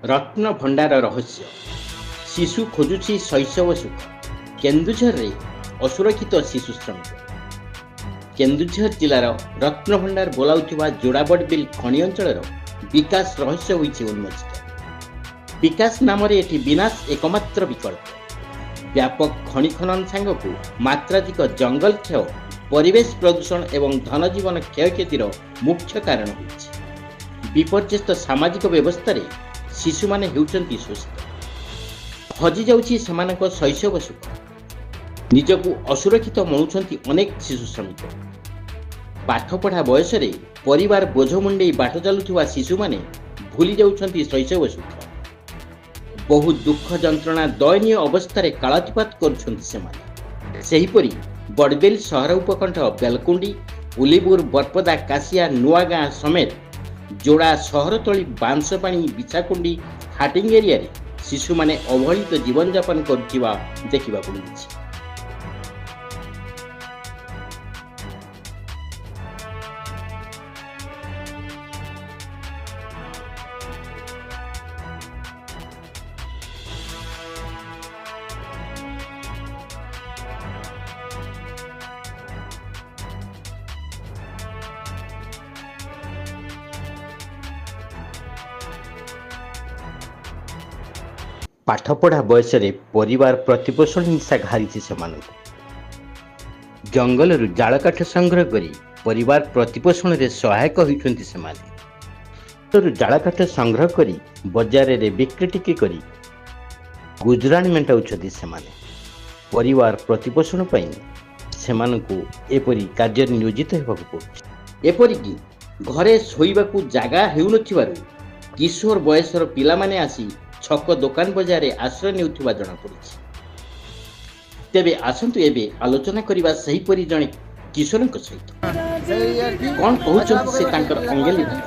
ରତ୍ନ ଭଣ୍ଡାର ରହସ୍ୟ ଶିଶୁ ଖୋଜୁଛି ଶୈଶବ ସୁଖ। କେନ୍ଦୁଝରରେ ଅସୁରକ୍ଷିତ ଶିଶୁ ଶ୍ରମିକ। କେନ୍ଦୁଝର ଜିଲ୍ଲାର ରତ୍ନଭଣ୍ଡାର ବୋଲାଉଥିବା ଯୋଡ଼ାବଡ଼ବିଲ ଖଣି ଅଞ୍ଚଳର ବିକାଶ ରହସ୍ୟ ହୋଇଛି ଉନ୍ମୋଚିତ। ବିକାଶ ନାମରେ ଏଠି ବିନାଶ ଏକମାତ୍ର ବିକଳ୍ପ। ବ୍ୟାପକ ଖଣି ଖନନ ସାଙ୍ଗକୁ ମାତ୍ରାଧିକ ଜଙ୍ଗଲ କ୍ଷୟ, ପରିବେଶ ପ୍ରଦୂଷଣ ଏବଂ ଧନଜୀବନ କ୍ଷୟକ୍ଷତିର ମୁଖ୍ୟ କାରଣ ହୋଇଛି। ବିପର୍ଯ୍ୟସ୍ତ ସାମାଜିକ ବ୍ୟବସ୍ଥାରେ ଶିଶୁମାନେ ହେଉଛନ୍ତି ଶୋଷିତ। ହଜିଯାଉଛି ସେମାନଙ୍କ ଶୈଶବ ସୁଖ। ନିଜକୁ ଅସୁରକ୍ଷିତ ମଣୁଛନ୍ତି ଅନେକ ଶିଶୁ ଶ୍ରମିକ। ପାଠପଢ଼ା ବୟସରେ ପରିବାର ବୋଝ ମୁଣ୍ଡେଇ ବାଟ ଚାଲୁଥିବା ଶିଶୁମାନେ ଭୁଲି ଯାଉଛନ୍ତି ଶୈଶବ ସୁଖ। ବହୁ ଦୁଃଖ ଯନ୍ତ୍ରଣା ଦୟନୀୟ ଅବସ୍ଥାରେ କାଳାତିପାତ କରୁଛନ୍ତି ସେମାନେ। ସେହିପରି ବଡ଼ବିଲ ସହର ଉପକଣ୍ଠ ବେଲକୁଣ୍ଡି, ଉଲିପୁର, ବରପଦା, କାଶିଆ, ନୂଆଗାଁ ସମେତ ଯୋଡ଼ା ସହରତଳି, ବାଂଶପାଣି, ବିଛାକୁଣ୍ଡି, ହାଟିଙ୍ଗ ଏରିଆରେ ଶିଶୁମାନେ ଅବହେଳିତ ଜୀବନଯାପନ କରୁଥିବା ଦେଖିବାକୁ ମିଳିଛି। ପାଠପଢ଼ା ବୟସରେ ପରିବାର ପ୍ରତିପୋଷଣ ନିଶା ଘାରିଛି ସେମାନଙ୍କୁ। ଜଙ୍ଗଲରୁ ଜାଳକାଠ ସଂଗ୍ରହ କରି ପରିବାର ପ୍ରତିପୋଷଣରେ ସହାୟକ ହେଉଛନ୍ତି ସେମାନେ। ଜାଳକାଠ ସଂଗ୍ରହ କରି ବଜାରରେ ବିକ୍ରି ଟିକି କରି ଗୁଜୁରାଣ ମେଣ୍ଟାଉଛନ୍ତି ସେମାନେ। ପରିବାର ପ୍ରତିପୋଷଣ ପାଇଁ ସେମାନଙ୍କୁ ଏପରି କାର୍ଯ୍ୟରେ ନିୟୋଜିତ ହେବାକୁ ପଡୁଛି। ଏପରିକି ଘରେ ଶୋଇବାକୁ ଜାଗା ହେଉନଥିବାରୁ କିଶୋର ବୟସର ପିଲାମାନେ ଆସି ଛକ ଦୋକାନ ବଜାରରେ ଆଶ୍ରୟ ନେଉଥିବା ଜଣାପଡ଼ିଛି। ତେବେ ଆସନ୍ତୁ ଏବେ ଆଲୋଚନା କରିବା ସେହିପରି ଜଣେ କିଶୋରଙ୍କ ସହିତ। କଣ କହୁଛନ୍ତି ସେ ତାଙ୍କର ଅଙ୍ଗେଲି ଭାଷା।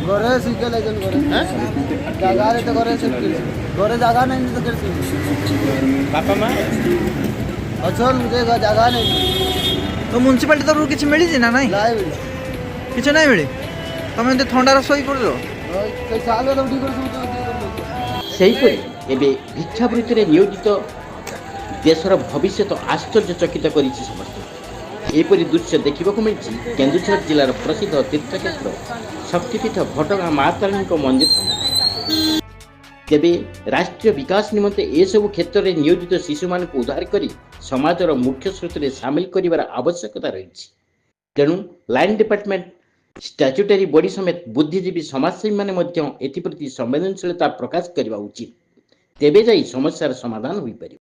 ଘରେ ଶିଖେଲେ ଜାଗାରେ ତ ଘରେ ଜାଗା ନାହିଁ ତ ବାପା ମା ଅଛନ୍ ଯେ ଜାଗା ନାହିଁ। ତ ମ୍ୟୁନିସିପାଲିଟି ତରଫରୁ କିଛି ମିଳିଛି ନା ନାଇଁ? କିଛି ନାଇଁ ମିଳେ। ତମେ ଏମିତି ଥଣ୍ଡାରେ ଶୋଇ ପଡୁଛ। ସେହିପରି ଏବେ ଭିକ୍ଷାବୃତ୍ତିରେ ନିୟୋଜିତ ଦେଶର ଭବିଷ୍ୟତ ଆଶ୍ଚର୍ଯ୍ୟଚକିତ କରିଛି ସମସ୍ତଙ୍କୁ। ଏପରି ଦୃଶ୍ୟ ଦେଖିବାକୁ ମିଳିଛି କେନ୍ଦୁଝର ଜିଲ୍ଲାର ପ୍ରସିଦ୍ଧ ତୀର୍ଥକ୍ଷେତ୍ର ଶକ୍ତିପୀଠ ଘଟଗାଁ ମା ତାରିଣୀଙ୍କ ମନ୍ଦିର। ତେବେ ରାଷ୍ଟ୍ରୀୟ ବିକାଶ ନିମନ୍ତେ ଏସବୁ କ୍ଷେତ୍ରରେ ନିୟୋଜିତ ଶିଶୁମାନଙ୍କୁ ଉଦ୍ଧାର କରି ସମାଜର ମୁଖ୍ୟ ସ୍ରୋତରେ ସାମିଲ କରିବାର ଆବଶ୍ୟକତା ରହିଛି। ତେଣୁ ଲାଇନ୍ ଡିପାର୍ଟମେଣ୍ଟ, ଷ୍ଟାଚ୍ୟୁଟାରୀ ବଡି ସମେତ ବୁଦ୍ଧିଜୀବୀ ସମାଜସେବୀମାନେ ମଧ୍ୟ ଏଥିପ୍ରତି ସମ୍ବେଦନଶୀଳତା ପ୍ରକାଶ କରିବା ଉଚିତ। ତେବେ ଯାଇ ସମସ୍ୟାର ସମାଧାନ ହୋଇପାରିବ।